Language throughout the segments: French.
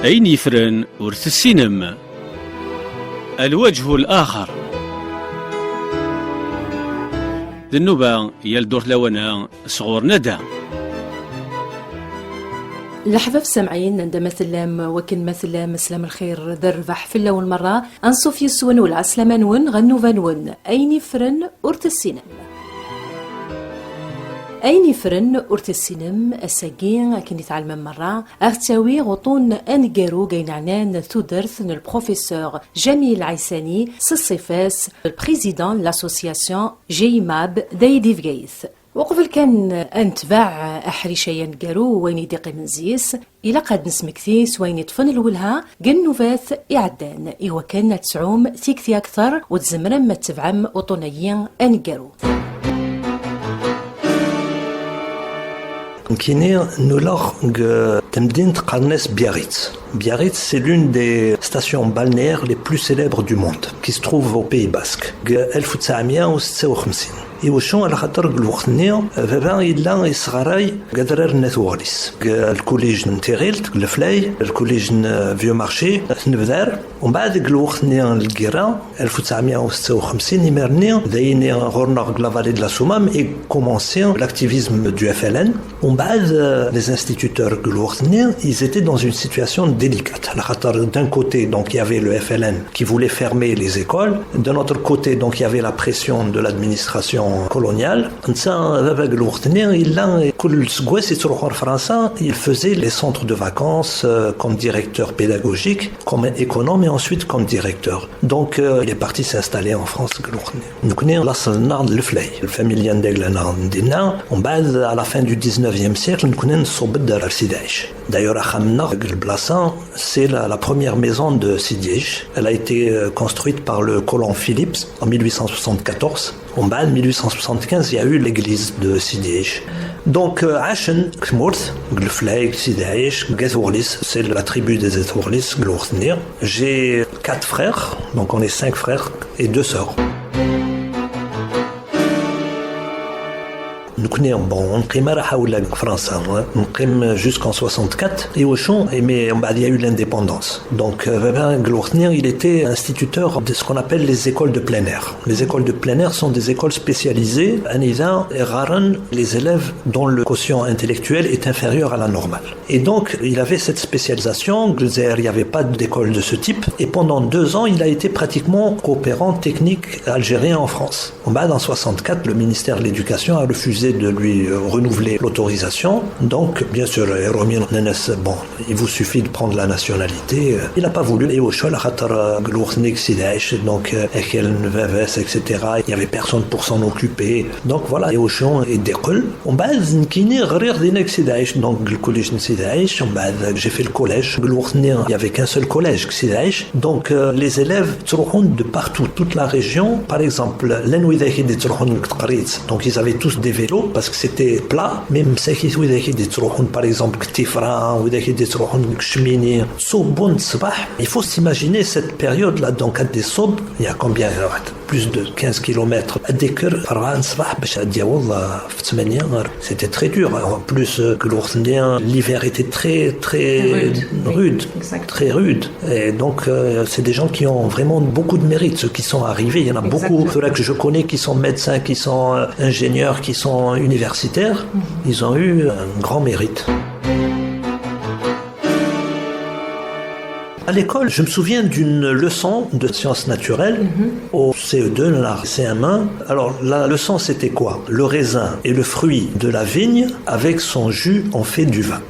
أين يفرن ورث السينما. الوجه الآخر ذنوبة يلدور لونا صغور ندى. الأحباب سامعين عندما مثلام وكن مثلام مسلم الخير ذربح في الأول مرة أنصوف يسون والعسلمان غنو فانون أين يفرن ورث السينما. أين يفرن ورث السينم الساقين كي نتعلم مرة أغتاوي غطون أنقارو قينعنان ثودرث البروفيسور جميل عيساني سصفاس البريزيدان لاسوسياسيون جيماب دايدي فقيث. وقبل كان انتباع أحريشيا نقارو وين يديقي من زيس إلا قد نسمكثيس وين يطفن الولها قنوفاث إعدان إوا كان تسعوم ثيكثي أكثر وتزمرم ما تبعم أطونيين أنقارو. Kine Nulor Temdint Qarnes Biarritz. Biarritz, c'est l'une des stations balnéaires les plus célèbres du monde, qui se trouve au Pays Basque. 1956. يوشون على خاطر الوقت نيو فبا إلا إصغراي قدرر نثوريس الكوليج نتيغيلت الفلاي الكوليج فيو مارشي نبذار ومن بعد الوقت نيو الكيرا 1956 يمرني ذايني غورنا غلافالي دو لا سومام اي كومونسي لاكتيفيزم دو اف ال ان ومن بعد les instituteurs الوقت نيو ils étaient dans une situation délicate على خاطر d'un côté donc il y avait le FLN qui voulait fermer les écoles d'un autre côté donc il y avait la pression de l'administration coloniale. Il faisait les centres de vacances comme directeur pédagogique, comme économe et ensuite comme directeur. Donc il est parti s'installer en France. À la fin du 19e siècle, d'ailleurs, c'est la première maison de Sidiège. Elle a été construite par le colon Philips en 1874. En 1875, il y a eu l'église de Sidiège. Donc, Achen, Kmurth, Glfleig, Sidiège, Gazouris, c'est la tribu des Ethouris, Glorthnir. J'ai 4 frères, donc on est 5 frères et 2 sœurs. Bon, on France, jusqu'en 64 et au champ, mais il y a eu l'indépendance. Donc, il était instituteur de ce qu'on appelle les écoles de plein air. Les écoles de plein air sont des écoles spécialisées. Les élèves dont le quotient intellectuel est inférieur à la normale. Et donc, il avait cette spécialisation. Il n'y avait pas d'école de ce type. Et pendant 2 ans, il a été pratiquement coopérant technique algérien en France. En 64, le ministère de l'Éducation a refusé de lui renouveler l'autorisation. Donc, bien sûr, bon, il vous suffit de prendre la nationalité. Il n'a pas voulu. Et au choix, donc, etc. Il n'y avait personne pour s'en occuper. Donc, voilà. Et au choix, et d'école. Donc, le collège j'ai fait le collège. Il n'y avait qu'un seul collège. Donc, les élèves de partout, toute la région. Par exemple, donc, ils avaient tous des vélos parce que c'était plat. Même par exemple, il faut s'imaginer cette période-là. Donc, à des sobs, il y a combien? Plus de 15 km. C'était très dur. En plus, l'hiver était très rude. Très rude. Et donc, c'est des gens qui ont vraiment beaucoup de mérite. Ceux qui sont arrivés, il y en a beaucoup. Ceux-là que je connais qui sont médecins, qui sont ingénieurs, qui sont universitaires, ils ont eu un grand mérite. À l'école, je me souviens d'une leçon de sciences naturelles au CE2, la CM1. Alors, la leçon, c'était quoi? Le raisin et le fruit de la vigne, avec son jus, on fait du vin.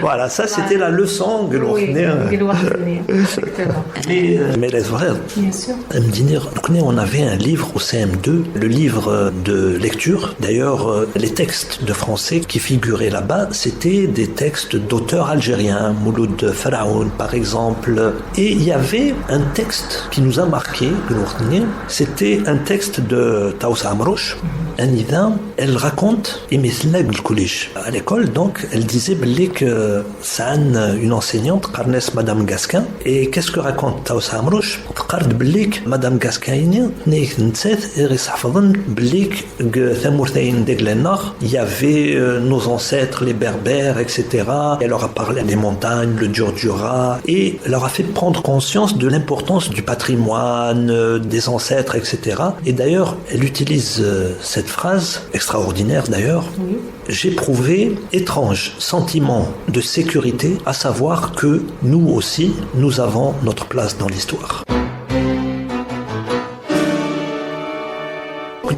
Voilà, ça, c'était la leçon que l'on mais les frères, on avait un livre au CM2, le livre de lecture. D'ailleurs, les textes de français qui figuraient là-bas, c'était des textes d'auteurs algériens, Mouloud Faraoun par exemple, et il y avait avait un texte qui nous a marqué, c'était un texte de Taous Amrouche, Anida. Elle raconte le collège. À l'école, donc, elle disait que c'est une enseignante, Carnès Madame Gasquin. Et qu'est-ce que raconte Taous Amrouche? Madame Gasquin, il y avait nos ancêtres, les Berbères, etc. Elle leur a parlé des montagnes, le Djurdjura, et elle leur a fait prendre conscience de l'importance du patrimoine, des ancêtres, etc. Et d'ailleurs, elle utilise cette phrase, extraordinaire d'ailleurs, oui. J'éprouvais étrange sentiment de sécurité, à savoir que nous aussi, nous avons notre place dans l'histoire.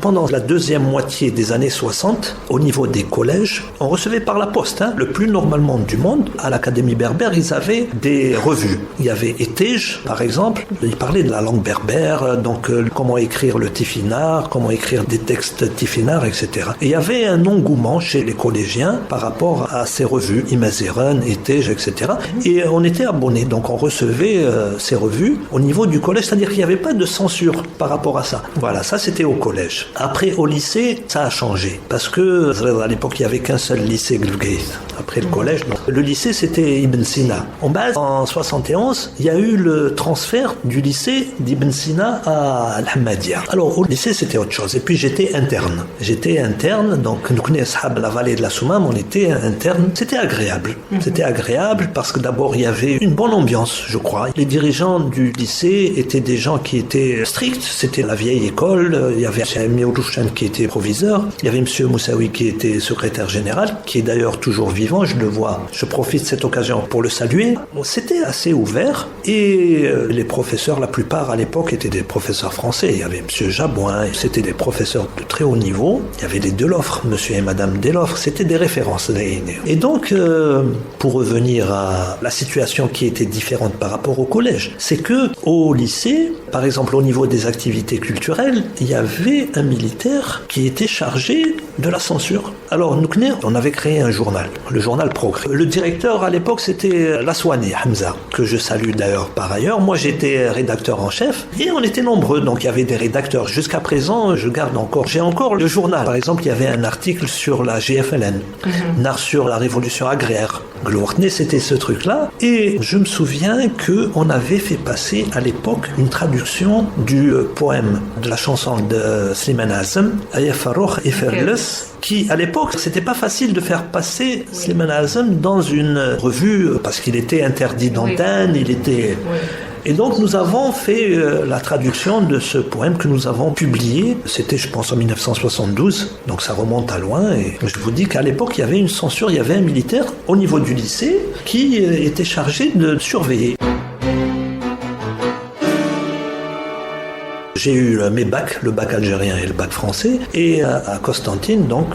Pendant la deuxième moitié des années 60, au niveau des collèges, on recevait par la poste, le plus normalement du monde. À l'Académie berbère, ils avaient des revues. Il y avait Etej, par exemple, il parlait de la langue berbère, donc comment écrire le tifinagh, comment écrire des textes tifinagh, etc. Et il y avait un engouement chez les collégiens par rapport à ces revues, Imazeren, Etej, etc. Et on était abonnés, donc on recevait ces revues au niveau du collège, c'est-à-dire qu'il n'y avait pas de censure par rapport à ça. Voilà, ça c'était au collège. Après, au lycée, ça a changé. Parce que, à l'époque, il n'y avait qu'un seul lycée, Glvgaith. Après le collège, non. Le lycée, c'était Ibn Sina. En base, en 71, il y a eu le transfert du lycée d'Ibn Sina à Al-Hammadia. Alors, au lycée, c'était autre chose. Et puis, j'étais interne. Donc, nous connaissons la vallée de la Soumam, on était interne. C'était agréable. C'était agréable parce que d'abord, il y avait une bonne ambiance, je crois. Les dirigeants du lycée étaient des gens qui étaient stricts. C'était la vieille école. Il y avait Rouchan qui était proviseur, il y avait M. Moussaoui qui était secrétaire général, qui est d'ailleurs toujours vivant, je le vois, je profite de cette occasion pour le saluer. C'était assez ouvert et les professeurs, la plupart à l'époque étaient des professeurs français, il y avait M. Jabouin, c'était des professeurs de très haut niveau, il y avait les Deloffre, M. et Mme Deloffre, c'était des références. Et donc, pour revenir à la situation qui était différente par rapport au collège, c'est que au lycée, par exemple au niveau des activités culturelles, il y avait un militaire qui était chargé de la censure. Alors, nous, on avait créé un journal, le journal Progrès. Le directeur à l'époque, c'était Laswani Hamza, que je salue d'ailleurs par ailleurs. Moi, j'étais rédacteur en chef et on était nombreux, donc il y avait des rédacteurs. Jusqu'à présent, j'ai encore le journal. Par exemple, il y avait un article sur la GFLN, sur la révolution agraire. Glourtney, c'était ce truc-là. Et je me souviens qu'on avait fait passer à l'époque une traduction du poème de la chanson de Slimane Azem, Aya Farouk et Ferles, qui à l'époque, c'était pas facile de faire passer Slimane Azem dans une revue parce qu'il était interdit d'antenne, il était... Et donc nous avons fait la traduction de ce poème que nous avons publié, c'était je pense en 1972, donc ça remonte à loin, et je vous dis qu'à l'époque il y avait une censure, il y avait un militaire au niveau du lycée qui était chargé de surveiller. J'ai eu mes bacs, le bac algérien et le bac français, et à Constantine, donc,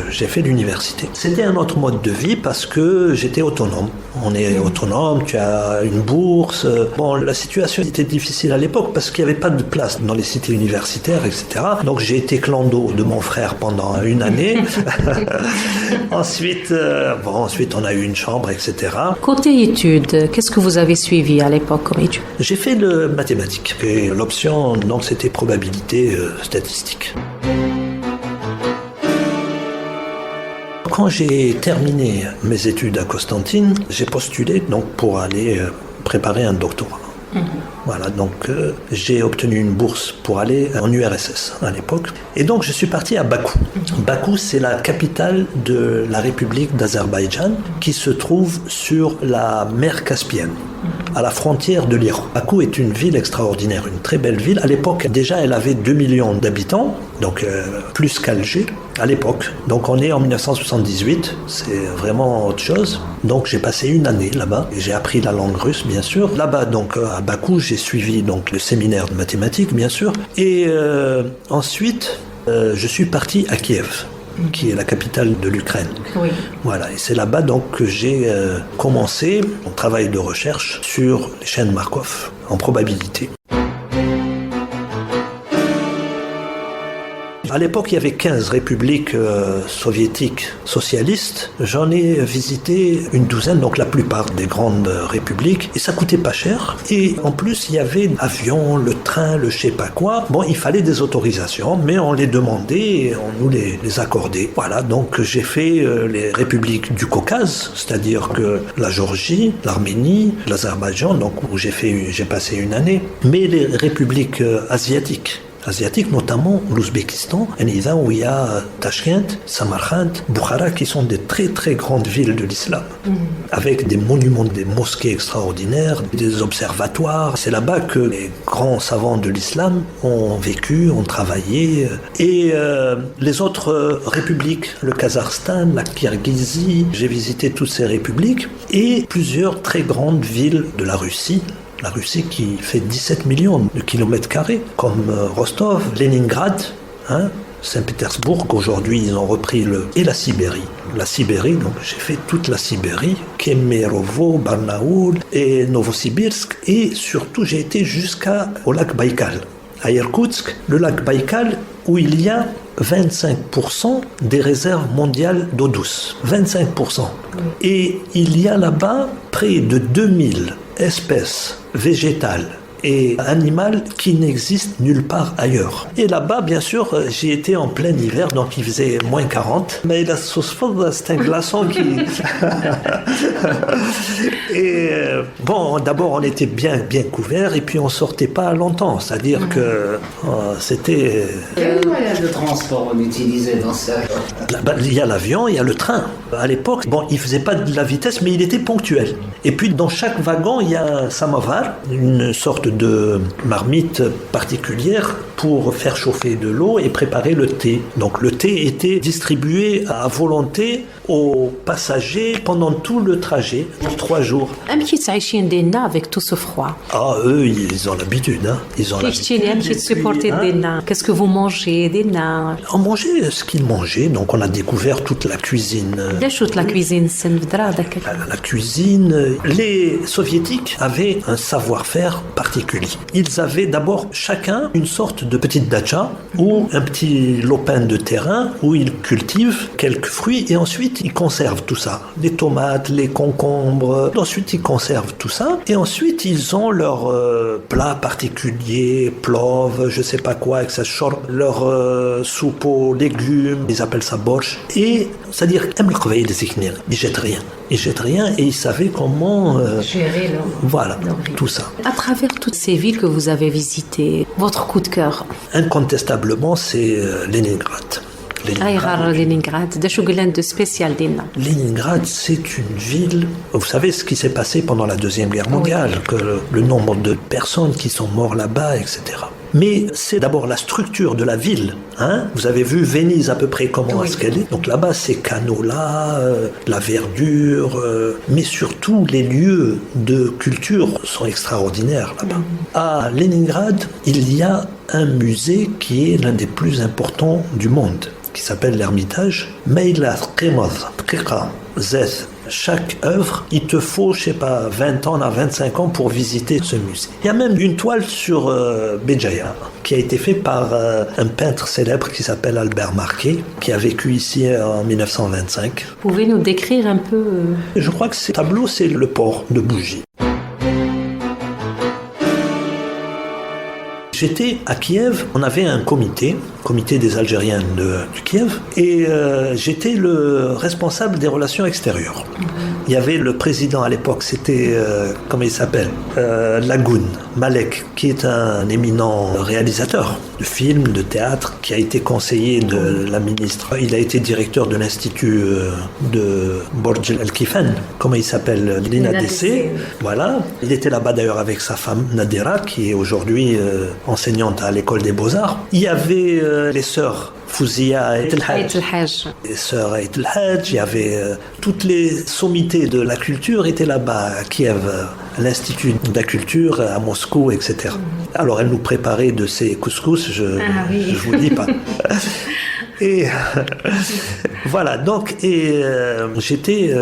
j'ai fait l'université. C'était un autre mode de vie parce que j'étais autonome. On est autonome, tu as une bourse. Bon, la situation était difficile à l'époque parce qu'il n'y avait pas de place dans les cités universitaires, etc. Donc j'ai été clando de mon frère pendant une année. Ensuite, on a eu une chambre, etc. Côté études, qu'est-ce que vous avez suivi à l'époque comme études? J'ai fait le mathématique. Et l'option, donc, c'était probabilité statistique. Quand j'ai terminé mes études à Constantine, j'ai postulé donc pour aller préparer un doctorat. Voilà, donc j'ai obtenu une bourse pour aller en URSS à l'époque. Et donc je suis parti à Bakou. Bakou, c'est la capitale de la République d'Azerbaïdjan qui se trouve sur la mer Caspienne, à la frontière de l'Iran. Bakou est une ville extraordinaire, une très belle ville. À l'époque, déjà, elle avait 2 millions d'habitants, donc plus qu'Alger à l'époque. Donc on est en 1978, c'est vraiment autre chose. Donc j'ai passé une année là-bas et j'ai appris la langue russe, bien sûr. Là-bas, donc à Bakou, j'ai suivi donc le séminaire de mathématiques, bien sûr. Et ensuite, je suis parti à Kiev, qui est la capitale de l'Ukraine. Oui. Voilà, et c'est là-bas donc que j'ai commencé mon travail de recherche sur les chaînes Markov en probabilité. À l'époque, il y avait 15 républiques soviétiques socialistes. J'en ai visité une douzaine, donc la plupart des grandes républiques. Et ça coûtait pas cher. Et en plus, il y avait l'avion, le train, le je sais pas quoi. Bon, il fallait des autorisations, mais on les demandait et on nous les accordait. Voilà, donc j'ai fait les républiques du Caucase, c'est-à-dire que la Géorgie, l'Arménie, l'Azerbaïdjan, donc où j'ai passé une année. Mais les républiques asiatiques, notamment l'Ouzbékistan, où il y a Tachkent, Samarkand, Bukhara, qui sont des très très grandes villes de l'islam, avec des monuments, des mosquées extraordinaires, des observatoires. C'est là-bas que les grands savants de l'islam ont vécu, ont travaillé. Et les autres républiques, le Kazakhstan, la Kirghizie, j'ai visité toutes ces républiques, et plusieurs très grandes villes de la Russie. La Russie qui fait 17 millions de kilomètres carrés, comme Rostov, Leningrad, Saint-Pétersbourg, aujourd'hui ils ont repris et la Sibérie. La Sibérie, donc j'ai fait toute la Sibérie, Kemerovo, Barnaoul et Novosibirsk, et surtout j'ai été jusqu'au lac Baïkal. À Irkoutsk, le lac Baïkal, où il y a 25% des réserves mondiales d'eau douce. 25%. Et il y a là-bas près de 2000 espèces végétales et animales qui n'existent nulle part ailleurs. Et là-bas, bien sûr, j'y étais en plein hiver, donc il faisait moins 40. Mais la sauce faude, c'est un glaçon qui... Et bon, d'abord, on était bien couverts, et puis on sortait pas longtemps. C'est-à-dire que c'était... Quel moyen de transport on utilisait dans ça? Il y a l'avion, il y a le train. À l'époque, bon, il faisait pas de la vitesse, mais il était ponctuel. Et puis, dans chaque wagon, il y a un samovar, une sorte de marmite particulière pour faire chauffer de l'eau et préparer le thé. Donc le thé était distribué à volonté aux passagers pendant tout le trajet, pour 3 jours. avec tout ce froid. Ah, eux, ils ont l'habitude. Ils ont Qu'est-ce que vous mangez? On mangeait ce qu'ils mangeaient, donc on a découvert toute la cuisine. La cuisine, La cuisine, les soviétiques avaient un savoir-faire particulier. Ils avaient d'abord chacun une sorte de petite dacha ou un petit lopin de terrain où ils cultivent quelques fruits et ensuite ils conservent tout ça. Les tomates, les concombres, ensuite ils conservent tout ça et ensuite ils ont leur plat particulier, plov, je sais pas quoi, avec sa shorb, leur soupe aux légumes, ils appellent ça borsch. Et c'est-à dire, ils jettent rien. Ils jettent rien et ils savaient comment gérer voilà, tout ça. À travers toutes ces villes que vous avez visitées, votre coup de cœur? Incontestablement, c'est Leningrad. Leningrad, c'est une ville... Vous savez ce qui s'est passé pendant la Deuxième Guerre mondiale, que le nombre de personnes qui sont mortes là-bas, etc. Mais c'est d'abord la structure de la ville. Vous avez vu Venise à peu près comment est-ce qu'elle est. Donc là-bas, ces canaux-là, la verdure, mais surtout les lieux de culture sont extraordinaires là-bas. À Leningrad, il y a un musée qui est l'un des plus importants du monde, qui s'appelle l'Ermitage. Chaque œuvre, il te faut, 20 ans à 25 ans pour visiter ce musée. Il y a même une toile sur Béjaïa qui a été faite par un peintre célèbre qui s'appelle Albert Marquet, qui a vécu ici en 1925. Pouvez nous décrire un peu Je crois que ce tableau, c'est le port de Bougie. J'étais à Kiev, on avait un comité des Algériens du Kiev, et j'étais le responsable des relations extérieures. Il y avait le président à l'époque, c'était, comment il s'appelle, Lagoun, Malek, qui est un éminent réalisateur de films, de théâtre, qui a été conseiller de la ministre. Il a été directeur de l'Institut de Borj Al-Kifan, comment il s'appelle, l'INADC. Voilà. Il était là-bas d'ailleurs avec sa femme Nadira, qui est aujourd'hui enseignante à l'école des Beaux-Arts. Il y avait les sœurs Fouzia et Telhaj. Les sœurs et Telhaj, il y avait toutes les sommités de la culture étaient là-bas à Kiev, à l'Institut de la culture, à Moscou, etc. Alors elles nous préparaient de ces couscous, je vous dis pas. Et voilà, donc, j'étais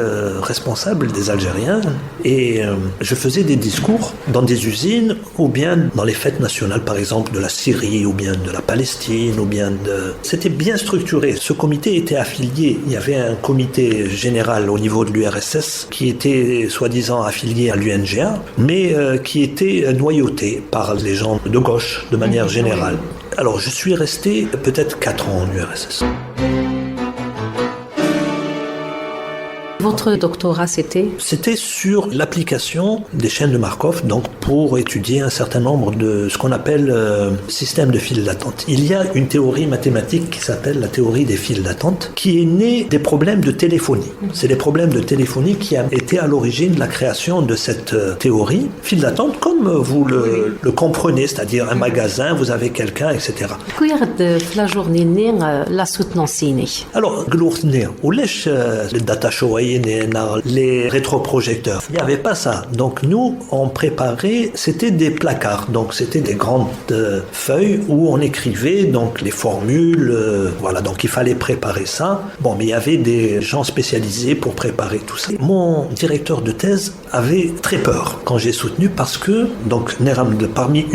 responsable des Algériens et je faisais des discours dans des usines ou bien dans les fêtes nationales, par exemple, de la Syrie ou bien de la Palestine ou bien de... C'était bien structuré. Ce comité était affilié. Il y avait un comité général au niveau de l'URSS qui était soi-disant affilié à l'UNGA, mais qui était noyauté par les gens de gauche de manière générale. Alors, je suis resté peut-être 4 ans en URSS. Votre doctorat, c'était? C'était sur l'application des chaînes de Markov, donc pour étudier un certain nombre de ce qu'on appelle système de files d'attente. Il y a une théorie mathématique qui s'appelle la théorie des files d'attente, qui est née des problèmes de téléphonie. C'est les problèmes de téléphonie qui ont été à l'origine de la création de cette théorie. File d'attente, comme vous le comprenez, c'est-à-dire un magasin, vous avez quelqu'un, etc. La journée, la soutenance. Alors, les data show, les rétroprojecteurs. Il n'y avait pas ça. Donc nous, on préparait, c'était des placards. Donc c'était des grandes feuilles où on écrivait donc les formules. Voilà, donc il fallait préparer ça. Bon, mais il y avait des gens spécialisés pour préparer tout ça. Mon directeur de thèse avait très peur quand j'ai soutenu parce que, donc parmi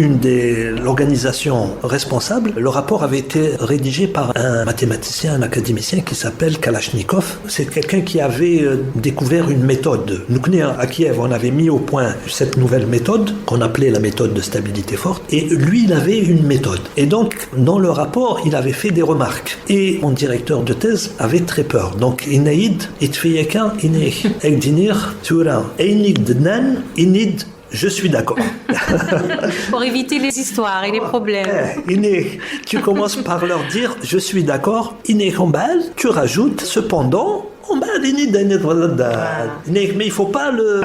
l'organisation responsable, le rapport avait été rédigé par un mathématicien, un académicien qui s'appelle Kalachnikov. C'est quelqu'un qui avait découvert une méthode. Nous, à Kiev, on avait mis au point cette nouvelle méthode qu'on appelait la méthode de stabilité forte et lui, il avait une méthode. Et donc, dans le rapport, il avait fait des remarques. Et mon directeur de thèse avait très peur. Donc, je suis d'accord. Pour éviter les histoires et les problèmes. Tu commences par leur dire je suis d'accord. Tu rajoutes cependant. Mais il ne faut pas le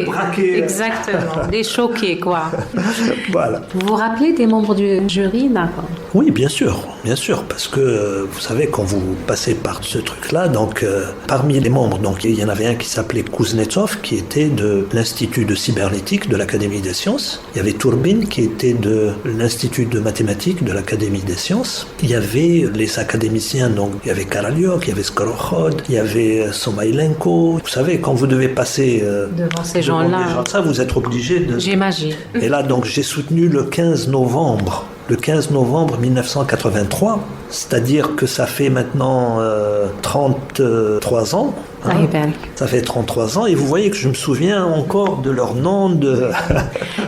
braquer. Exactement, les choquer, quoi. Voilà. Vous vous rappelez des membres du jury, d'accord? Oui, bien sûr, parce que vous savez, quand vous passez par ce truc-là, donc parmi les membres, donc il y en avait un qui s'appelait Kuznetsov, qui était de l'Institut de cybernétique de l'Académie des sciences. Il y avait Tourbin, qui était de l'Institut de mathématiques de l'Académie des sciences. Il y avait les académiciens, donc il y avait Karalyok, il y avait Skorokhod, il y avait Somailenko. Vous savez, quand vous devez passer devant ces gens-là, ça, vous êtes obligé de... J'imagine. Et là, donc, j'ai soutenu le 15 novembre 1983, c'est-à-dire que ça fait maintenant 33 ans. Hein, ça fait 33 ans et vous voyez que je me souviens encore de leur nom.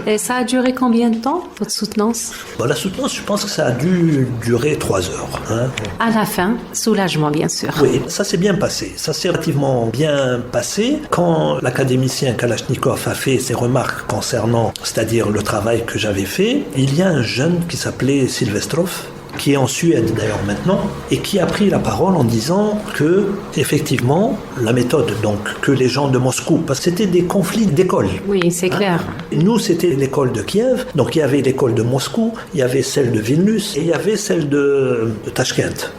Et ça a duré combien de temps, votre soutenance? La soutenance, je pense que ça a dû durer 3 heures. Hein. À la fin, soulagement bien sûr. Oui, ça s'est bien passé. Ça s'est relativement bien passé. Quand l'académicien Kalachnikov a fait ses remarques concernant, c'est-à-dire le travail que j'avais fait, il y a un jeune qui s'appelait Silvestrov, qui est en Suède d'ailleurs maintenant, et qui a pris la parole en disant que, effectivement, la méthode donc, que les gens de Moscou, parce que c'était des conflits d'écoles. Oui, c'est clair. Nous, c'était l'école de Kiev, donc il y avait l'école de Moscou, il y avait celle de Vilnius, et il y avait celle de Tashkent.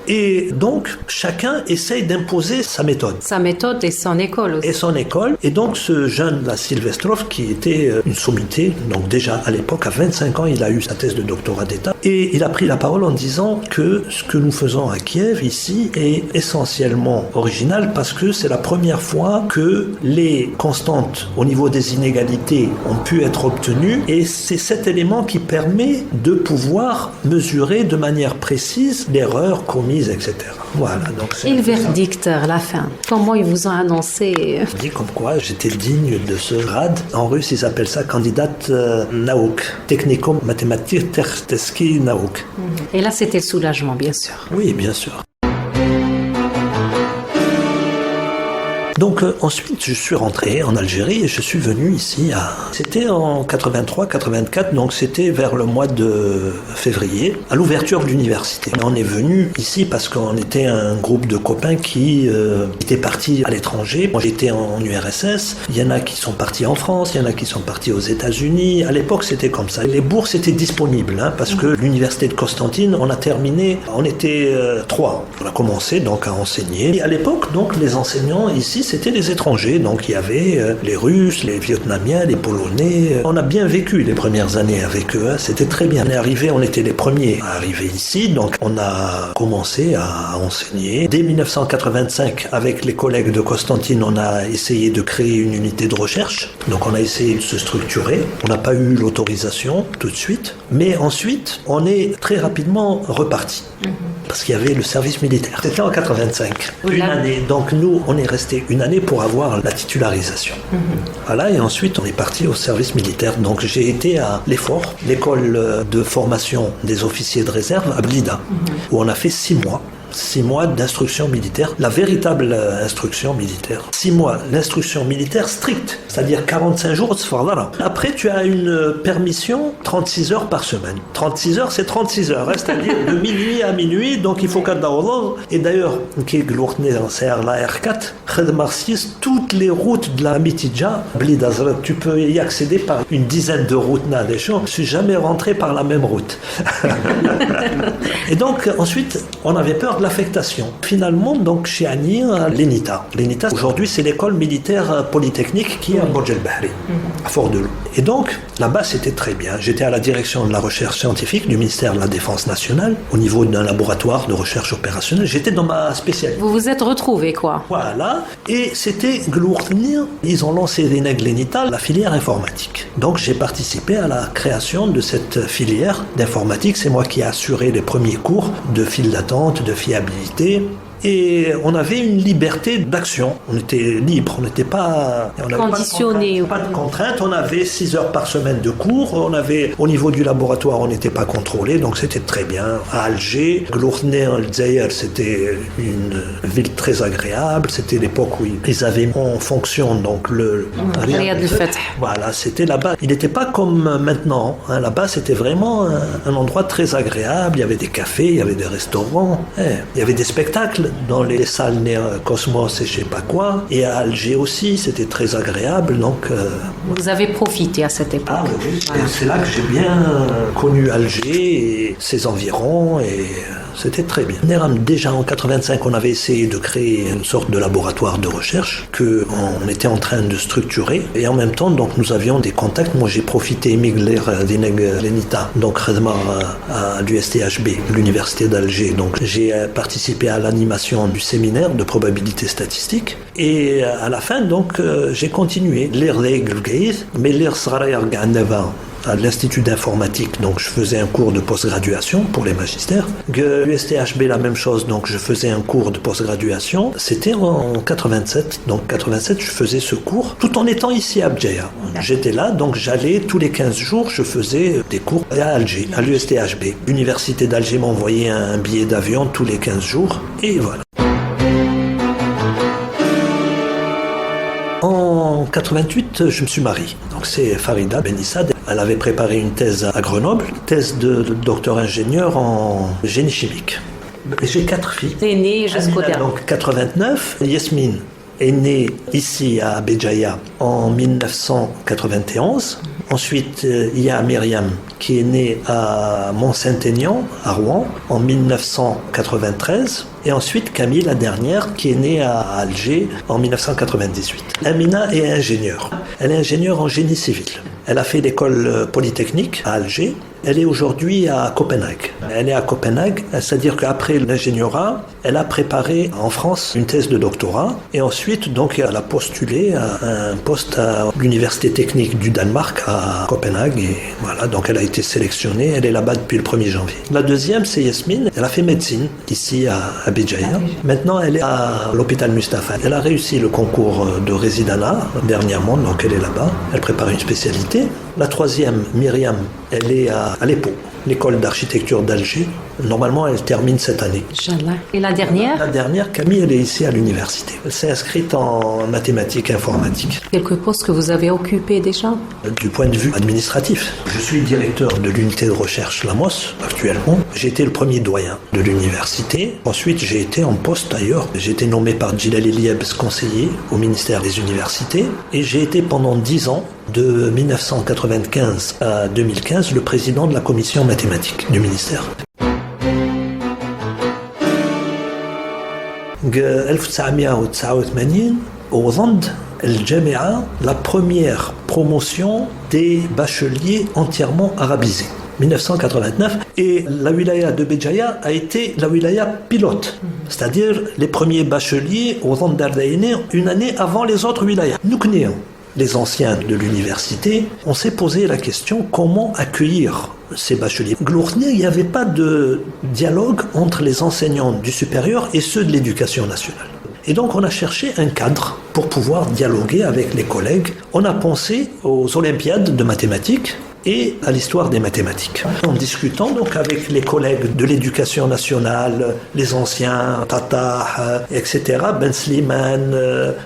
Et donc, chacun essaye d'imposer sa méthode. Sa méthode et son école aussi. Et son école. Et donc, ce jeune, là, Silvestrov, qui était une sommité, donc déjà à l'époque, à 25 ans, il a eu sa thèse de doctorat d'État. Et il a pris la parole en disant que ce que nous faisons à Kiev, ici, est essentiellement original parce que c'est la première fois que les constantes au niveau des inégalités ont pu être obtenues. Et c'est cet élément qui permet de pouvoir mesurer de manière précise l'erreur commise, etc. Voilà, donc et le verdict à la fin, comment ils vous ont annoncé? On dit comme quoi j'étais digne de ce grade. En russe, ils appellent ça candidate nauk, technico-mathématique terteski nauk. Et là, c'était le soulagement, bien sûr. Oui, bien sûr. Donc ensuite, je suis rentré en Algérie et je suis venu ici C'était en 83-84, donc c'était vers le mois de février, à l'ouverture de l'université. On est venu ici parce qu'on était un groupe de copains qui étaient partis à l'étranger. Moi, j'étais en URSS, il y en a qui sont partis en France, il y en a qui sont partis aux États-Unis. À l'époque, c'était comme ça. Les bourses étaient disponibles, parce que l'université de Constantine, on a terminé, on était 3. On a commencé donc à enseigner. Et à l'époque, donc, les enseignants ici, c'était les étrangers. Donc il y avait les Russes, les Vietnamiens, les Polonais. On a bien vécu les premières années avec eux. C'était très bien. On était les premiers à arriver ici. Donc on a commencé à enseigner. Dès 1985, avec les collègues de Constantine, on a essayé de créer une unité de recherche. Donc on a essayé de se structurer. On n'a pas eu l'autorisation tout de suite. Mais ensuite, on est très rapidement reparti. Parce qu'il y avait le service militaire. C'était en 85. Une année. Donc nous, on est resté une année pour avoir la titularisation. Voilà, et ensuite, on est parti au service militaire. Donc j'ai été à l'EFOR, l'école de formation des officiers de réserve à Blida, où on a fait 6 mois. 6 mois d'instruction militaire, la véritable instruction militaire. 6 mois, l'instruction militaire stricte, c'est-à-dire 45 jours. Après, tu as une permission 36 heures par semaine. 36 heures, c'est 36 heures, hein, c'est-à-dire de minuit à minuit, donc il faut qu'à et d'ailleurs, c'est la R4, toutes les routes de la Mitidja, tu peux y accéder par une dizaine de routes. Je ne suis jamais rentré par la même route. Et donc, ensuite, on avait peur de l'affectation. Finalement, donc, chez Anir, l'ENITA. L'ENITA, aujourd'hui, c'est l'école militaire polytechnique qui est à Bodj el-Bahri, à Fort-de-Loup. Et donc, là-bas, c'était très bien. J'étais à la direction de la recherche scientifique du ministère de la Défense nationale, au niveau d'un laboratoire de recherche opérationnelle. J'étais dans ma spécialité. Vous vous êtes retrouvés, quoi. Voilà. Et c'était Glourtnir. Ils ont lancé l'ENITA, la filière informatique. Donc, j'ai participé à la création de cette filière d'informatique. C'est moi qui ai assuré les premiers cours de file d'attente, de fiabilité. Et on avait une liberté d'action. On était libre, on n'était pas conditionné. Pas de contraintes. On avait 6 heures par semaine de cours. On avait, au niveau du laboratoire, on n'était pas contrôlé, donc c'était très bien. À Alger, Glourtner, c'était une ville très agréable. C'était l'époque où ils avaient en fonction donc le Riyad al-Fath. Voilà, c'était là-bas. Il n'était pas comme maintenant. Hein. Là-bas, c'était vraiment un endroit très agréable. Il y avait des cafés, il y avait des restaurants, il y avait des spectacles dans les salles Cosmos et je sais pas quoi. Et à Alger aussi, c'était très agréable. Donc, vous avez profité à cette époque. Ah oui, voilà. C'est là que j'ai bien connu Alger et ses environs et c'était très bien. Déjà en 85, on avait essayé de créer une sorte de laboratoire de recherche que on était en train de structurer et en même temps, donc nous avions des contacts. Moi, j'ai profité l'ENITA, donc à l'USTHB, l'université d'Alger. Donc j'ai participé à l'animation du séminaire de probabilité statistique et à la fin, donc j'ai continué mais à l'Institut d'informatique, donc je faisais un cours de post-graduation pour les magistères. L'USTHB, la même chose, donc je faisais un cours de post-graduation. C'était en 87, donc 87, je faisais ce cours, tout en étant ici à Bdjaïa. J'étais là, donc j'allais tous les 15 jours, je faisais des cours à Alger, à l'USTHB. L'université d'Alger m'envoyait un billet d'avion tous les 15 jours, et voilà. En 88, je me suis marié. Donc c'est Farida Benissad. Elle avait préparé une thèse à Grenoble, thèse de docteur ingénieur en génie chimique. Et j'ai 4 filles. T'es née jusqu'au dernier. Donc 89, Yasmine est née ici à Béjaïa en 1991. Ensuite, il y a Myriam qui est née à Mont-Saint-Aignan, à Rouen, en 1993. Et ensuite, Camille, la dernière, qui est née à Alger en 1998. Amina est ingénieure. Elle est ingénieure en génie civil. Elle a fait l'école polytechnique à Alger. Elle est aujourd'hui à Copenhague. Elle est à Copenhague, c'est-à-dire qu'après l'ingénierat, elle a préparé en France une thèse de doctorat. Et ensuite, donc, elle a postulé à un poste à l'Université technique du Danemark à Copenhague. Et voilà, donc elle a été sélectionnée. Elle est là-bas depuis le 1er janvier. La deuxième, c'est Yasmine. Elle a fait médecine ici à Béjaïa. Maintenant, elle est à l'hôpital Mustapha. Elle a réussi le concours de résidana dernièrement, donc elle est là-bas. Elle prépare une spécialité. La troisième, Myriam, elle est à l'EPO, l'école d'architecture d'Alger. Normalement, elle termine cette année. Inch'Allah. Et la dernière? La dernière, Camille, elle est ici à l'université. Elle s'est inscrite en mathématiques informatiques. Quelques postes que vous avez occupés déjà? Du point de vue administratif, je suis directeur de l'unité de recherche Lamos, actuellement. J'ai été le premier doyen de l'université. Ensuite, j'ai été en poste ailleurs. J'ai été nommé par Djilal Eliebs conseiller au ministère des universités. Et j'ai été pendant 10 ans, de 1995 à 2015, le président de la commission mathématique du ministère. 1989 au Rwanda, Al-Jamia, la première promotion des bacheliers entièrement arabisés. 1989, et la wilaya de Béjaïa a été la wilaya pilote, c'est-à-dire les premiers bacheliers au Rwanda d'Ardaïné une année avant les autres wilayas. Nous connaissons les anciens de l'université, on s'est posé la question comment accueillir ces bacheliers. Il n'y avait pas de dialogue entre les enseignants du supérieur et ceux de l'éducation nationale. Et donc on a cherché un cadre pour pouvoir dialoguer avec les collègues. On a pensé aux olympiades de mathématiques et à l'histoire des mathématiques. En discutant donc avec les collègues de l'éducation nationale, les anciens, Tata, etc., Ben Slimane,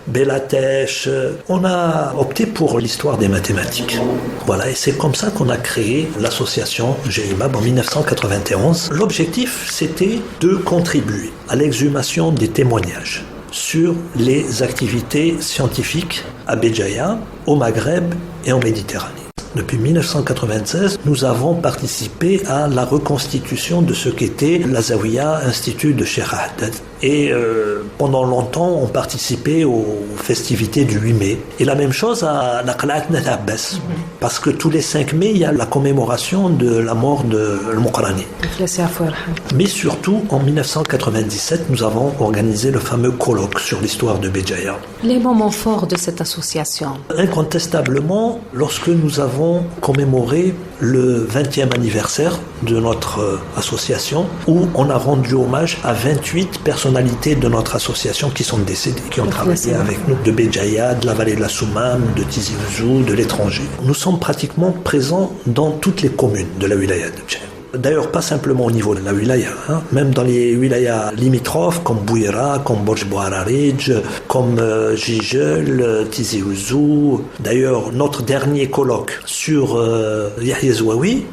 Belatesh, on a opté pour l'histoire des mathématiques. Voilà, et c'est comme ça qu'on a créé l'association GEIMAB en 1991. L'objectif, c'était de contribuer à l'exhumation des témoignages sur les activités scientifiques à Béjaïa, au Maghreb et en Méditerranée. Depuis 1996, nous avons participé à la reconstitution de ce qu'était la Zawiya, Institut de Cheikh Haddad. Et pendant longtemps, on participait aux festivités du 8 mai. Et la même chose à la Qalaat Nat Abbas. Parce que tous les 5 mai, il y a la commémoration de la mort de Al-Muqrani. Mais surtout, en 1997, nous avons organisé le fameux colloque sur l'histoire de Béjaïa. Les moments forts de cette association? Incontestablement, lorsque nous avons commémoré le 20e anniversaire de notre association, où on a rendu hommage à 28 personnalités de notre association qui sont décédées, qui ont travaillé avec nous, de Béjaïa, de la vallée de la Soumam, de Tizi Ouzou, de l'étranger. Nous sommes pratiquement présents dans toutes les communes de la wilaya de Béjaïa. D'ailleurs, pas simplement au niveau de la wilaya, même dans les wilayas limitrophes comme Bouira, comme Borj Bouararij, comme Jijel, Tizi Ouzou. D'ailleurs, notre dernier colloque sur Yahya Zouaoui,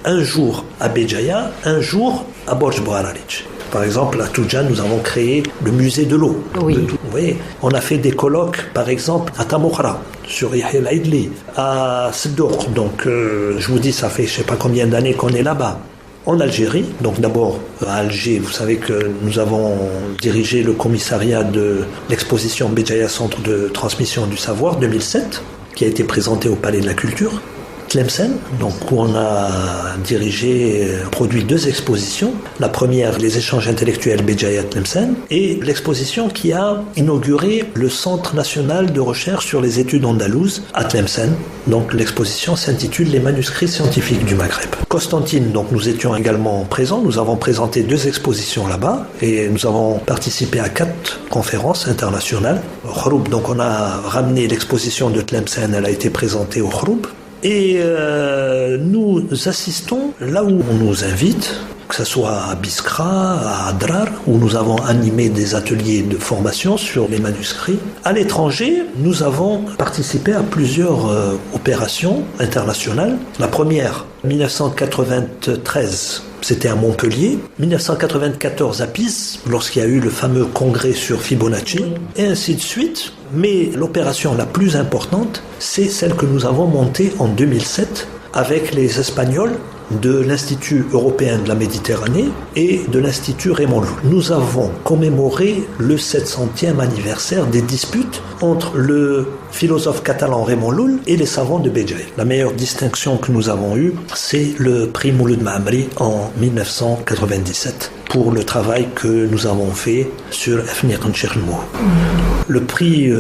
un jour à Béjaïa, un jour à Borj Bouararij. Par exemple, à Toudjan, nous avons créé le musée de l'eau. Oui. Vous voyez, on a fait des colloques, par exemple, à Tamoukra, sur Yahya al-Aidli, à Seddouk. Donc, je vous dis, ça fait je ne sais pas combien d'années qu'on est là-bas. En Algérie, donc d'abord à Alger, vous savez que nous avons dirigé le commissariat de l'exposition Béjaïa Centre de transmission du savoir 2007, qui a été présenté au Palais de la Culture. Tlemcen, donc où on a produit 2 expositions. La première, les échanges intellectuels Béjaïa Tlemcen, et l'exposition qui a inauguré le Centre national de recherche sur les études andalouses à Tlemcen. Donc l'exposition s'intitule Les manuscrits scientifiques du Maghreb. Constantine, donc nous étions également présents. Nous avons présenté 2 expositions là-bas et nous avons participé à 4 conférences internationales. Khroub, donc on a ramené l'exposition de Tlemcen, elle a été présentée au Khroub. Et nous assistons là où on nous invite, que ce soit à Biskra, à Adrar, où nous avons animé des ateliers de formation sur les manuscrits. À l'étranger, nous avons participé à plusieurs opérations internationales. La première, 1993, c'était à Montpellier. 1994 à Pise, lorsqu'il y a eu le fameux congrès sur Fibonacci, et ainsi de suite. Mais l'opération la plus importante, c'est celle que nous avons montée en 2007 avec les Espagnols de l'Institut européen de la Méditerranée et de l'Institut Raymond Lull. Nous avons commémoré le 700e anniversaire des disputes entre le philosophe catalan Raymond Lull et les savants de Béjaïa. La meilleure distinction que nous avons eue, c'est le prix Mouloud Maamri en 1997 pour le travail que nous avons fait sur Afniq Nchirmou. Le prix,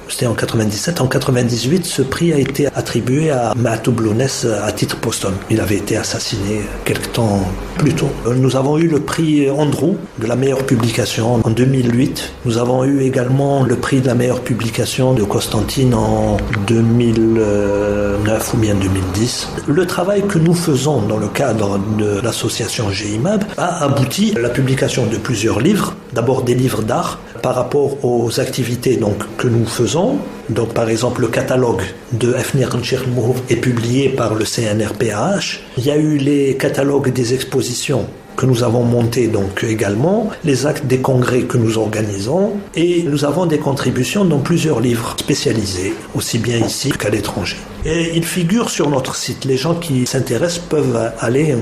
c'était en 97. En 98, ce prix a été attribué à Ma'toub Lounès à titre posthume. Il avait été assassiné quelque temps plus tôt. Nous avons eu le prix Andrew de la meilleure publication en 2008. Nous avons eu également le prix de la meilleure publication de Constantine en 2009 ou bien 2010. Le travail que nous faisons dans le cadre de l'association GEIMAB a abouti à la publication de plusieurs livres. D'abord des livres d'art par rapport aux activités donc, que nous faisons. Donc, par exemple, le catalogue de Afniq Nchirmou est publié par le CNRPH. Il y a eu les catalogues des expositions que nous avons montés donc également, les actes des congrès que nous organisons, et nous avons des contributions dans plusieurs livres spécialisés, aussi bien ici qu'à l'étranger. Et ils figurent sur notre site. Les gens qui s'intéressent peuvent aller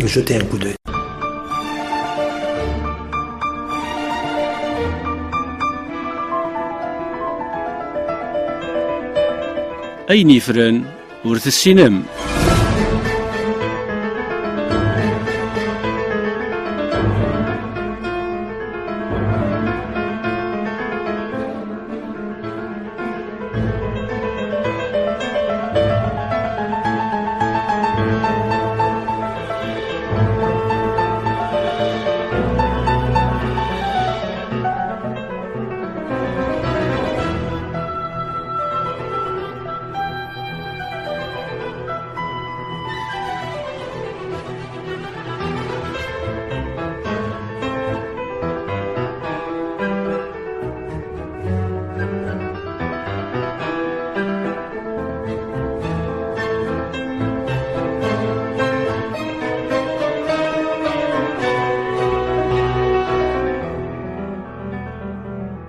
jeter un coup d'œil. أين يفرن ورث السينم.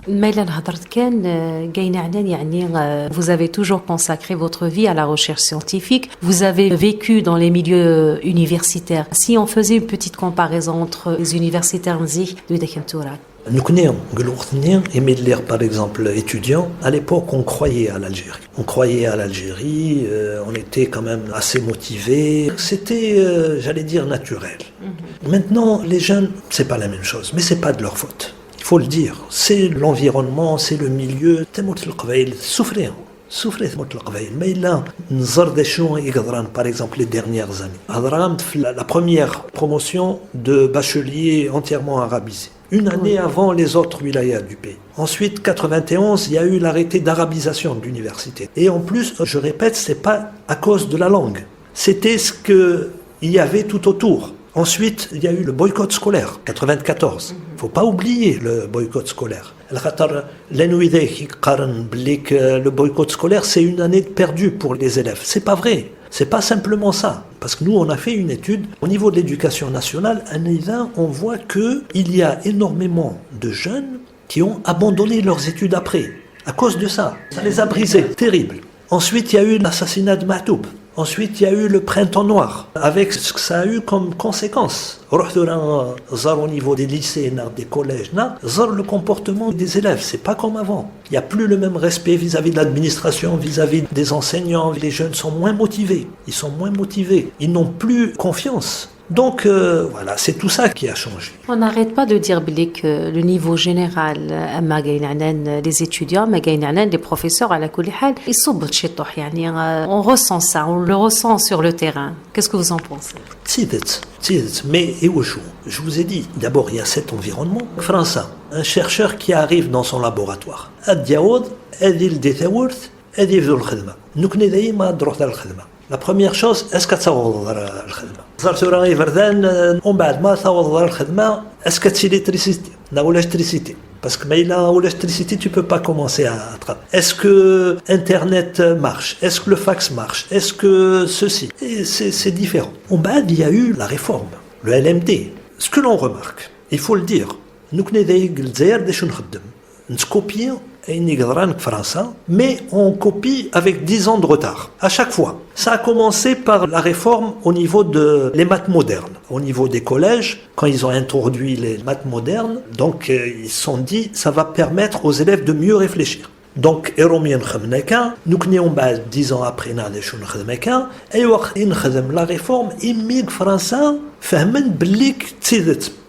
ميلا هضرت كان جاينا عنان يعني vous avez toujours consacré votre vie à la recherche scientifique, vous avez vécu dans les milieux universitaires. Si on faisait une petite comparaison entre les universitaires de Dakentoura. Nous connaissons lire par exemple étudiants. À l'époque, on croyait à l'Algérie. On était quand même assez motivés. C'était, j'allais dire, naturel. Maintenant, les jeunes, c'est pas la même chose, mais c'est pas de leur faute. Il faut le dire. C'est l'environnement, c'est le milieu. Souffrir. Mais là, par exemple, les dernières années. La première promotion de bachelier entièrement arabisé. Une année avant les autres wilayas du pays. Ensuite, 91, il y a eu l'arrêté d'arabisation de l'université. Et en plus, je répète, c'est pas à cause de la langue. C'était ce qu'il y avait tout autour. Ensuite, il y a eu le boycott scolaire, 94. Il ne faut pas oublier le boycott scolaire. Le boycott scolaire, c'est une année perdue pour les élèves. C'est pas vrai. C'est pas simplement ça. Parce que nous, on a fait une étude au niveau de l'éducation nationale. On voit qu'il y a énormément de jeunes qui ont abandonné leurs études après. À cause de ça. Ça les a brisés. Terrible. Ensuite, il y a eu l'assassinat de Mahtoub. Ensuite, il y a eu le printemps noir, avec ce que ça a eu comme conséquence. Au niveau des lycées, des collèges, le comportement des élèves, c'est pas comme avant. Il n'y a plus le même respect vis-à-vis de l'administration, vis-à-vis des enseignants. Les jeunes sont moins motivés. Ils n'ont plus confiance. Donc voilà, c'est tout ça qui a changé. On n'arrête pas de dire que le niveau général, les étudiants, les professeurs, on ressent ça, on le ressent sur le terrain. Qu'est-ce que vous en pensez? Mais je vous ai dit, d'abord il y a cet environnement. Français, un chercheur qui arrive dans son laboratoire. La première chose, est-ce que ça est-ce que c'est l'électricité? Parce que l'électricité, tu ne peux pas commencer à travailler. Est-ce que Internet marche? Est-ce que le fax marche? Est-ce que ceci? Et c'est différent. Il y a eu la réforme, le LMD. Ce que l'on remarque, il faut le dire, nous copions mais on copie avec 10 ans de retard, à chaque fois. Ça a commencé par la réforme au niveau des maths modernes. Au niveau des collèges, quand ils ont introduit les maths modernes, donc ils se sont dit, ça va permettre aux élèves de mieux réfléchir. Donc, nous connaissons 10 ans après, la réforme,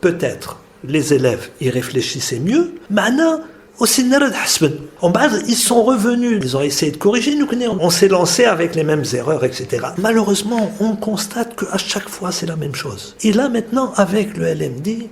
peut-être les élèves y réfléchissaient mieux, maintenant, ils sont revenus, ils ont essayé de corriger, on s'est lancé avec les mêmes erreurs, etc. Malheureusement, on constate qu'à chaque fois, c'est la même chose. Et là, maintenant, avec le LMD,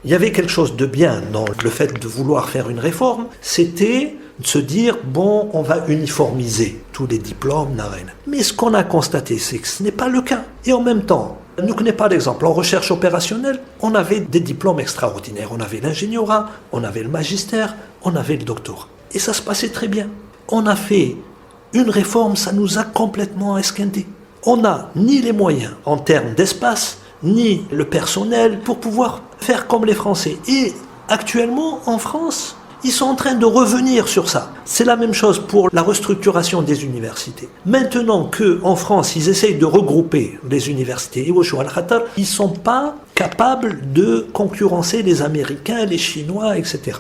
il y avait quelque chose de bien dans le fait de vouloir faire une réforme, c'était de se dire, on va uniformiser tous les diplômes. Mais ce qu'on a constaté, c'est que ce n'est pas le cas. Et en même temps, nous connaissons par exemple, en recherche opérationnelle, on avait des diplômes extraordinaires. On avait l'ingénierat, on avait le magistère, on avait le doctorat. Et ça se passait très bien. On a fait une réforme, ça nous a complètement esquinté. On n'a ni les moyens en termes d'espace, ni le personnel pour pouvoir faire comme les Français. Et actuellement, en France, Ils sont en train de revenir sur ça. C'est la même chose pour la restructuration des universités. Maintenant qu'en France, ils essayent de regrouper les universités, ils ne sont pas capables de concurrencer les Américains, les Chinois, etc.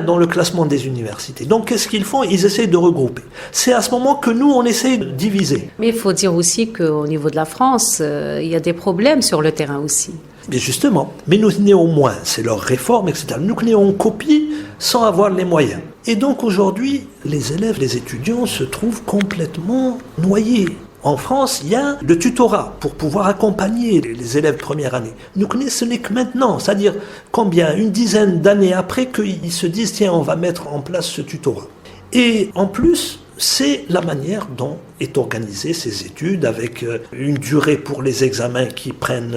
Dans le classement des universités. Donc qu'est-ce qu'ils font? Ils essayent de regrouper. C'est à ce moment que nous, on essaie de diviser. Mais il faut dire aussi qu'au niveau de la France, il y a des problèmes sur le terrain aussi. Mais justement, mais nous néanmoins, c'est leur réforme, etc. Nous on copie sans avoir les moyens. Et donc aujourd'hui, les élèves, les étudiants se trouvent complètement noyés. En France, il y a le tutorat pour pouvoir accompagner les élèves première année. Nous ce n'est que maintenant, c'est-à-dire combien, une dizaine d'années après qu'ils se disent tiens, on va mettre en place ce tutorat. Et en plus, c'est la manière dont est organisée ces études avec une durée pour les examens qui prennent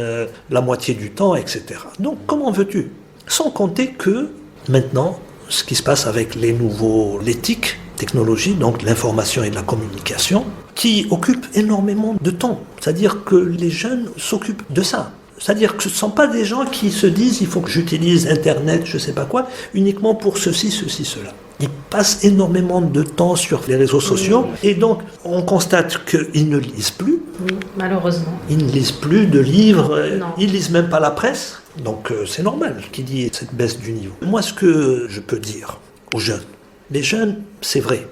la moitié du temps, etc. Donc comment veux-tu? Sans compter que maintenant, ce qui se passe avec l'éthique, technologie, donc l'information et de la communication, qui occupe énormément de temps. C'est-à-dire que les jeunes s'occupent de ça. C'est-à-dire que ce ne sont pas des gens qui se disent il faut que j'utilise Internet, je ne sais pas quoi, uniquement pour ceci, cela. Ils passent énormément de temps sur les réseaux sociaux et donc on constate qu'ils ne lisent plus. Oui, malheureusement. Ils ne lisent plus de livres, ils ne lisent même pas la presse. Donc c'est normal qu'il y ait cette baisse du niveau. Moi, ce que je peux dire aux jeunes, les jeunes, c'est vrai.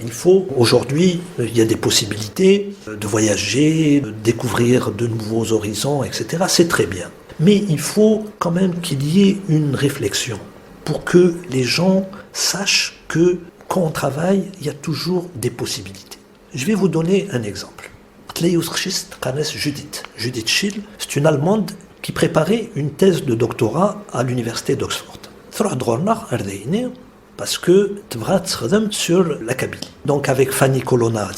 Il faut, aujourd'hui, il y a des possibilités de voyager, de découvrir de nouveaux horizons, etc. C'est très bien. Mais il faut quand même qu'il y ait une réflexion pour que les gens sachent que quand on travaille, il y a toujours des possibilités. Je vais vous donner un exemple. Judith Schill, c'est une Allemande qui préparait une thèse de doctorat à l'université d'Oxford. Parce que Tvrat sur la Kabylie. Donc avec Fanny Colonna,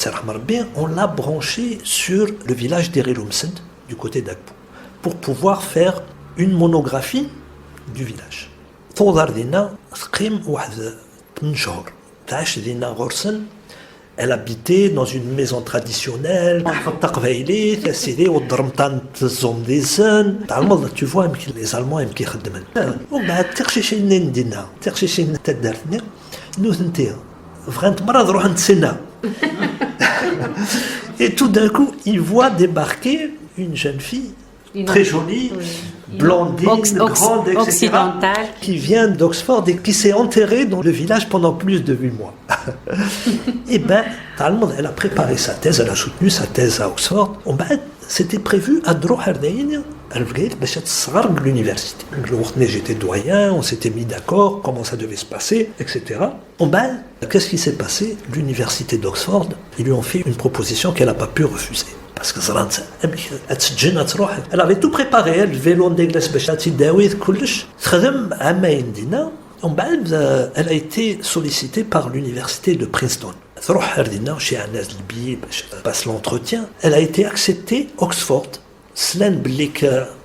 on l'a branché sur le village d'Ereloumsend, du côté d'Agpou, pour pouvoir faire une monographie du village. Elle habitait dans une maison traditionnelle. Tu vois, les Allemands aiment qu'ils et tout d'un coup, il voit débarquer une jeune fille très jolie, blondine, grande, etc., occidentale, qui vient d'Oxford et qui s'est enterrée dans le village pendant plus de 8 mois. Et bien, elle a préparé sa thèse, elle a soutenu sa thèse à Oxford. C'était prévu à Drohardin, l'université. J'étais doyen, on s'était mis d'accord, comment ça devait se passer, etc. Qu'est-ce qui s'est passé? L'université d'Oxford, ils lui ont fait une proposition qu'elle n'a pas pu refuser. Parce que elle avait tout préparé, le vélo d'Egles, elle a été sollicitée par l'université de Princeton. Passe l'entretien, elle a été acceptée Oxford.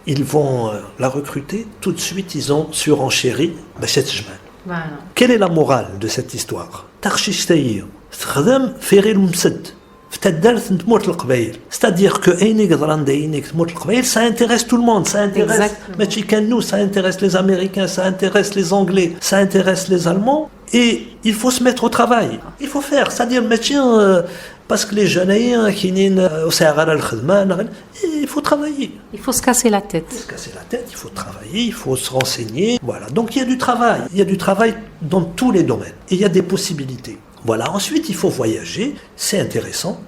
Ils vont la recruter, tout de suite ils ont surenchéri. Voilà. Quelle est la morale de cette histoire? C'est-à-dire que ça intéresse tout le monde, ça intéresse nous, ça intéresse les Américains, ça intéresse les Anglais, ça intéresse les Allemands, et il faut se mettre au travail. Il faut faire, c'est-à-dire parce que les jeunes il faut travailler. Il faut se casser la tête. Il faut travailler, il faut se renseigner. Voilà. Donc il y a du travail dans tous les domaines. Et il y a des possibilités. Voilà. Ensuite, il faut voyager. C'est intéressant.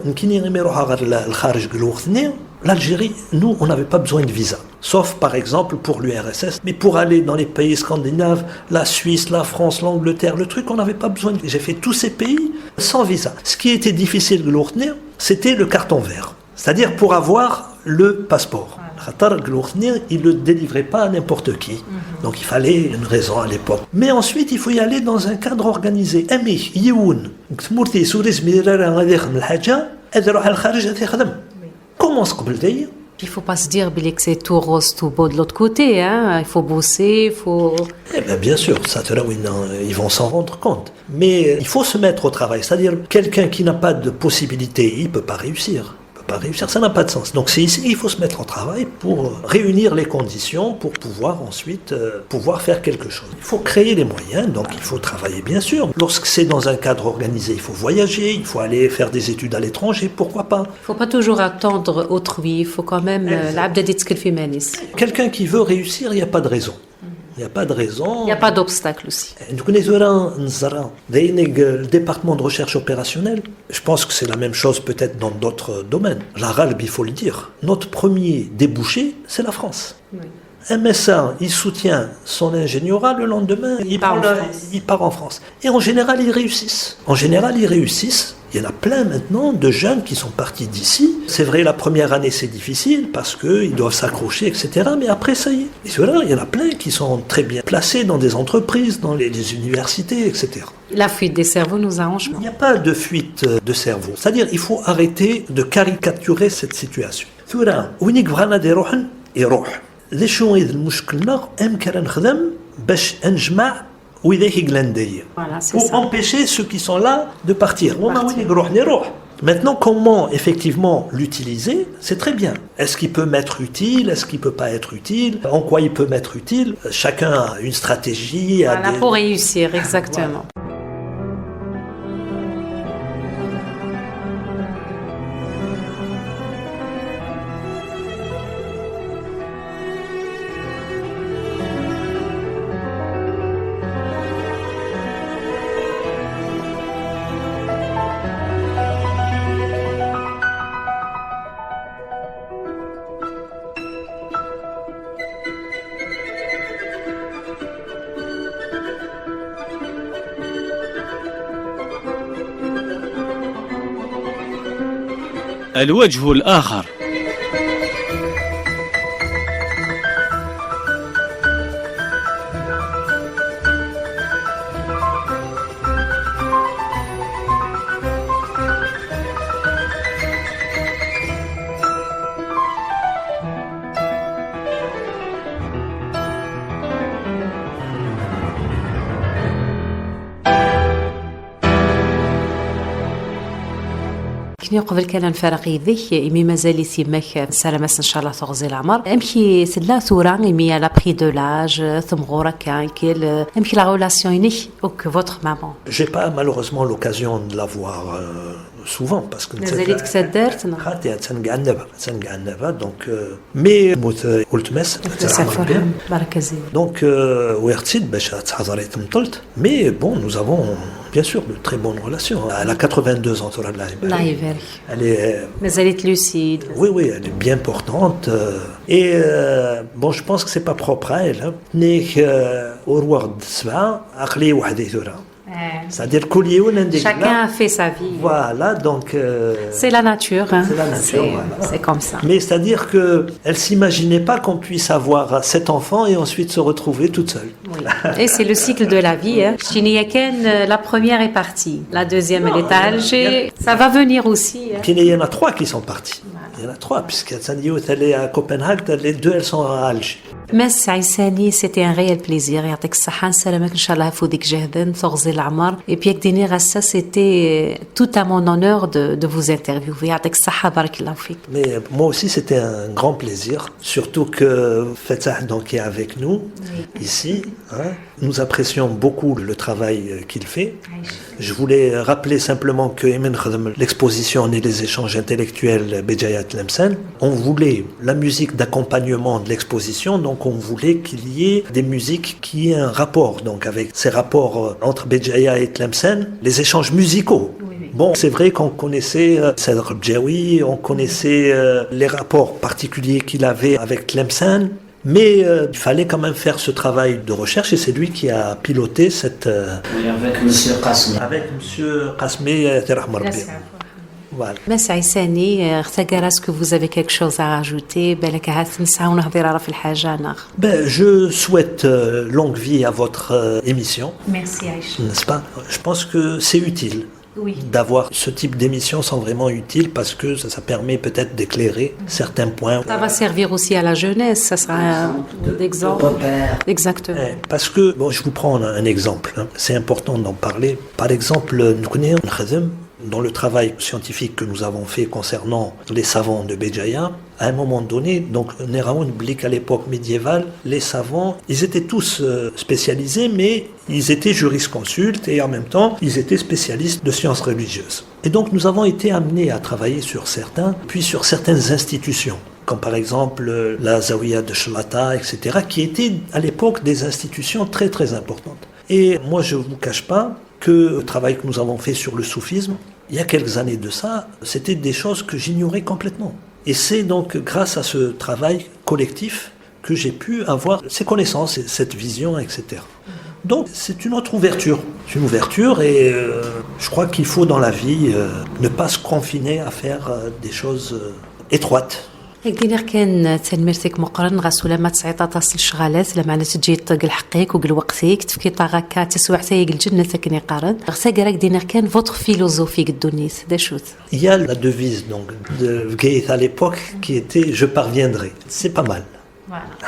L'Algérie, nous, on n'avait pas besoin de visa. Sauf, par exemple, pour l'URSS. Mais pour aller dans les pays scandinaves, la Suisse, la France, l'Angleterre, le truc, on n'avait pas besoin de visa. J'ai fait tous ces pays sans visa. Ce qui était difficile de l'obtenir, c'était le carton vert. C'est-à-dire pour avoir le passeport. Il ne le délivrait pas à n'importe qui. Donc il fallait une raison à l'époque. Mais ensuite, il faut y aller dans un cadre organisé. Comment se couple d'ailleurs? Il ne faut pas se dire que c'est tout rose, tout beau de l'autre côté. Hein. Il faut bosser, il faut... Eh bien sûr, ça, ils vont s'en rendre compte. Mais il faut se mettre au travail. C'est-à-dire, quelqu'un qui n'a pas de possibilité, il ne peut pas réussir. pas réussir, ça n'a pas de sens. Donc c'est ici qu'il faut se mettre au travail pour réunir les conditions pour pouvoir ensuite pouvoir faire quelque chose. Il faut créer les moyens, donc il faut travailler bien sûr. Lorsque c'est dans un cadre organisé, il faut voyager, il faut aller faire des études à l'étranger, pourquoi pas. Il ne faut pas toujours attendre autrui, il faut quand même l'abda يتسكل في مانيس. Quelqu'un qui veut réussir, il n'y a pas de raison. Il n'y a pas de raison. Il n'y a pas d'obstacle aussi. Le département de recherche opérationnelle, je pense que c'est la même chose peut-être dans d'autres domaines. La RALB, il faut le dire. Notre premier débouché, c'est la France. Oui. Un médecin, il soutient son ingénierat, le lendemain, il part en France. Et en général, ils réussissent. Il y en a plein maintenant de jeunes qui sont partis d'ici. C'est vrai, la première année, c'est difficile parce qu'ils doivent s'accrocher, etc. Mais après, ça y est. Et voilà, il y en a plein qui sont très bien placés dans des entreprises, dans les universités, etc. La fuite des cerveaux nous arrange. Il n'y a pas de fuite de cerveau. C'est-à-dire, il faut arrêter de caricaturer cette situation. ذي شنو المشكلة أمكن نخدم باش نجمع وذاك يقلندية pour empêcher ceux qui sont là de partir. Maintenant, comment effectivement l'utiliser, c'est très bien. Est-ce qu'il peut m'être utile? Est-ce qu'il peut pas être utile? En quoi il peut m'être utile? Chacun a une stratégie. Voilà, pour réussir, exactement. Voilà. الوجه الآخر. كني قبل كان نفرق يذيك إمي مازال يسمك سلامس إن شاء الله تغزي العمر أمشي سلا ثورة إمي على بري دو لاج ثم غورا كان كيل أمشي لا relation ينيك أوك votre maman. J'ai pas malheureusement l'occasion de la voir souvent parce que مازالت كسدرت خاطي تنقعنبها donc mais موت قلت مس بارك زين donc ويرتيد باش تحضري تمطلت mais bon nous avons bien sûr de très bonnes relations. Elle a 82 ans, elle est مازالت lucide. Oui, elle est bien portante et bon je pense que c'est pas propre à elle. نيك أوروغ السبعة عقلي وحدي ثورة. C'est-à-dire chacun fait sa vie. Voilà, donc c'est la nature. Hein. C'est la nature. Voilà. C'est comme ça. Mais c'est-à-dire que elle s'imaginait pas qu'on puisse avoir 7 enfants et ensuite se retrouver toute seule. Oui. Et c'est le cycle de la vie. Hein. La première est partie, la deuxième elle est à Alger. Ça va venir aussi. Hein. Puis il y en a 3 qui sont partis. Il y en a 3 puisque Sandiou elle est à Copenhague, les 2 elles sont à Alger. Merci Aïssani, c'était un réel plaisir. يعطيك الصحة نسلمك إن شاء الله يفوتك جهدا تغزي العمر. Et puis avec Denis Rassa, c'était tout à mon honneur de vous interviewer. يعطيك الصحة بارك الله فيك. Mais moi aussi c'était un grand plaisir, surtout que Fatah donc est avec nous ici. Hein. Nous apprécions beaucoup le travail qu'il fait. Je voulais rappeler simplement que l'exposition et les échanges intellectuels Béjaïa Tlemcen, on voulait la musique d'accompagnement de l'exposition, donc on voulait qu'il y ait des musiques qui aient un rapport, donc avec ces rapports entre Béjaïa et Tlemcen, les échanges musicaux. Bon, c'est vrai qu'on connaissait Sadr Bjaoui, on connaissait les rapports particuliers qu'il avait avec Tlemcen, mais il fallait quand même faire ce travail de recherche et c'est lui qui a piloté cette... avec M. Qasmi. Avec M. Qasmi Terahmar. Voilà. Merci Aïssani, est-ce que vous avez quelque chose à rajouter? Je souhaite longue vie à votre émission. Merci Aïcha. N'est-ce pas? Je pense que c'est utile. Oui. D'avoir ce type d'émission sont vraiment utiles parce que ça permet peut-être d'éclairer certains points. Ça va servir aussi à la jeunesse, ça sera un exemple. Exactement. Parce que, bon, je vous prends un exemple, hein. C'est important d'en parler. Par exemple, nous connaissons Dans le travail scientifique que nous avons fait concernant les savants de Béjaïa, à un moment donné, donc Neraoun blique à l'époque médiévale, les savants, ils étaient tous spécialisés, mais ils étaient jurisconsultes et en même temps, ils étaient spécialistes de sciences religieuses. Et donc nous avons été amenés à travailler sur certains, puis sur certaines institutions, comme par exemple la Zawiya de Shlata, etc., qui étaient à l'époque des institutions très très importantes. Et moi je ne vous cache pas que le travail que nous avons fait sur le soufisme, il y a quelques années de ça, c'était des choses que j'ignorais complètement. Et c'est donc grâce à ce travail collectif que j'ai pu avoir ces connaissances, cette vision, etc. Donc c'est une autre ouverture. C'est une ouverture et je crois qu'il faut dans la vie ne pas se confiner à faire des choses étroites. دينير كان تنميرتك مقرن غاسولا ما تسعيطا تصل شغالات لما على تجي طق حقيك وقل وقتك تفكي طاغاكا تسوعتا يقل الجنة تكني قارن غسا قراك دينير كان فوتر فيلوزوفي قدونيت دا شوت. Il y a la devise donc de Geith à l'époque qui était je parviendrai. C'est pas mal.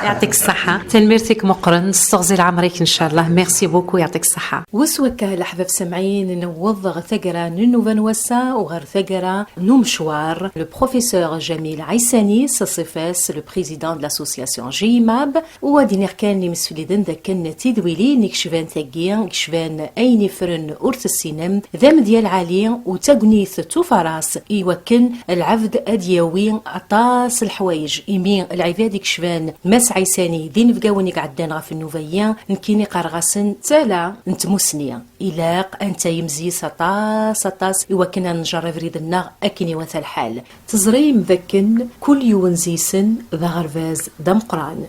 يعطيك الصحة تنميرتك مقرن استغزي لعمرك إن شاء الله ميرسي بوكو يعطيك الصحة. وسوكا الأحباب سمعين نوض غثقرا ننوفا نوسا وغرثقرا نمشوار le professeur جميل عيساني صفاس le président de l'association جيماب ودينير كان مسوليدن ذاكن تدويلي نكشفان تاقيا كشفان أين فرن أورت السينم ذام ديال عالي وتاقنيث توفراس يوكن العبد أدياوي أطاس الحوايج إيمين العباد كشفان ماس عيساني دين فقاونيك عدان غف النوفيا نكيني قرغسن تالا نتموسنيا إلاق أنت يمزي سطاس إوكنا نجرب ريدنا أكني وثا الحال تزري مذكن كل يوم زيسن ذا غرفاز دمقران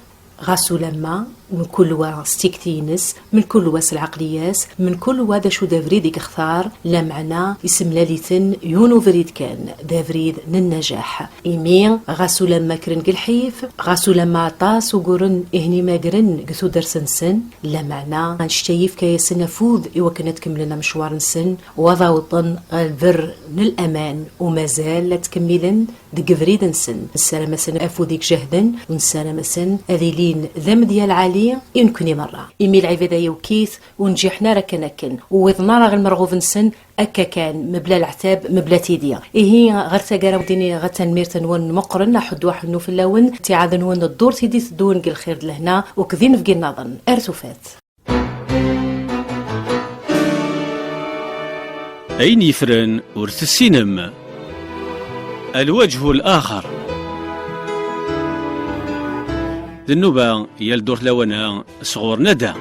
غاسو لما من كل وا ستيكتينس من كل وا العقلياس من كل وا دا شو دافريدك اختار لا معنى اسم لاليثن يونو فريد كان دافريد للنجاح إيمين غاسو لما كرن قلحيف غاسو لما طاس وقرن إهني ما قرن قثو درسن سن لا معنى غنشتيف كي سنفوذ إوا كانت كملنا مشوار سن وضا وطن البر للأمان ومازال لا تكملن دق فريد سن السلامة سن أفوذيك جهدا ونسالمة سن أذيلين ذم ديال عالي يمكن مرة إمي العبادة يوكيث ونجيحنا راكنكن ووضنا راه المرغوب نسن أكا كان مبلا العتاب مبلا تيديا هي غير تقارا وديني غير تنمير تنون مقرن حد واحد نو في اللون تعاد نون الدور تيدي تدون قل خير لهنا وكذين في نظن أرتفات أين يفرن ورث السينم الوجه الآخر ذنوبا يلدور لونا صغور ندى